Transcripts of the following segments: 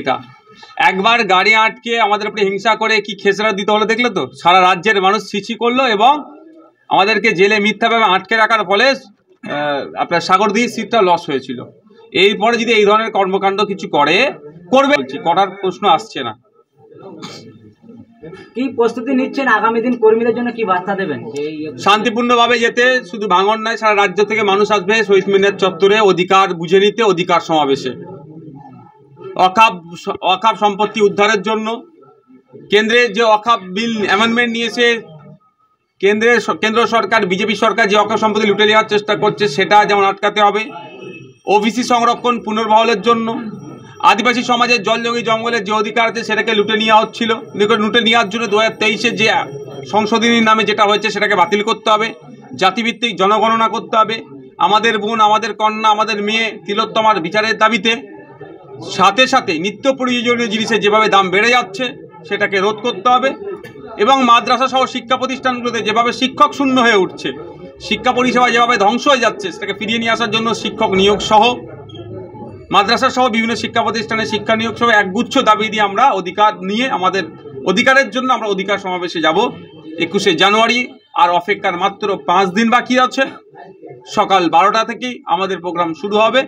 এটা একবার গাড়ি আটকে আমাদের উপরে হিংসা করে কি খেসরা দিতে হলো দেখলে তো, সারা রাজ্যের মানুষ ছিছি করলো এবং আমাদেরকে জেলে মিথ্যাভাবে আটকে রাখার ফলে আপনার সাগরদিঘির সিটটা লস হয়েছিল। এরপরে যদি এই ধরনের কর্মকাণ্ড কিছু করবে করার প্রশ্ন আসছে না। কি প্রস্তুতি নিচ্ছেন আগামী দিন কর্মীদের জন্য, কি বার্তা দেবেন? শান্তিপূর্ণভাবে যেতে, শুধু ভাঙন নয়, সারা রাজ্য থেকে মানুষ আসবে শহীদ মিনার চত্বরে অধিকার বুঝে নিতে, অধিকার সমাবেশে অখাপ সম্পত্তি উদ্ধারের জন্য। কেন্দ্রের যে অখাপ বিল অ্যামেন্ডমেন্ট নিয়েছে, কেন্দ্র সরকার বিজেপি সরকার যে অখাপ সম্পত্তি লুটে নেওয়ার চেষ্টা করছে সেটা যেমন আটকাতে হবে। ওবিসি সংরক্ষণ পুনর্বহালের জন্য, আদিবাসী সমাজের জলজমি জঙ্গলের যে অধিকার আছে সেটাকে লুটে নেওয়ার জন্য 2023-এ যে সংশোধনীর নামে যেটা হয়েছে সেটাকে বাতিল করতে হবে। জাতিভিত্তিক জনগণনা করতে হবে। আমাদের বোন, আমাদের কন্যা, আমাদের মেয়ে তিলোত্তমার বিচারের দাবিতে সাথে সাথে নিত্য প্রয়োজনীয় জিনিসের যেভাবে দাম বেড়ে যাচ্ছে সেটাকে রোধ করতে হবে। এবং মাদ্রাসা সহ শিক্ষা প্রতিষ্ঠানগুলোতে যেভাবে শিক্ষক শূন্য হয়ে উঠছে, শিক্ষা পরিষেবা যেভাবে ধ্বংস হয়ে যাচ্ছে, সেটাকে ফিরিয়ে নিয়ে আসার জন্য শিক্ষক নিয়োগ সহ, মাদ্রাসা সহ বিভিন্ন শিক্ষা প্রতিষ্ঠানে শিক্ষা নিয়োগ সহ একগুচ্ছ দাবি দিয়ে আমরা অধিকার নিয়ে আমাদের অধিকারের জন্য আমরা অধিকার সমাবেশে যাব 21শে জানুয়ারি। আর অপেক্ষার মাত্র 5 দিন বাকি আছে। সকাল 12টা থেকেই আমাদের প্রোগ্রাম শুরু হবে।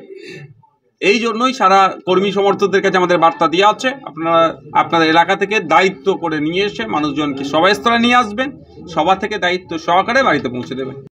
এই জন্যই সারা কর্মী সমর্থকদের কাছে আমাদের বার্তা দেওয়া আছে, আপনারা আপনাদের এলাকা থেকে দায়িত্ব করে নিয়ে এসে মানুষজনকে সভাস্থলে নিয়ে আসবেন, সভা থেকে দায়িত্ব সহকারে বাড়িতে পৌঁছে দেবেন।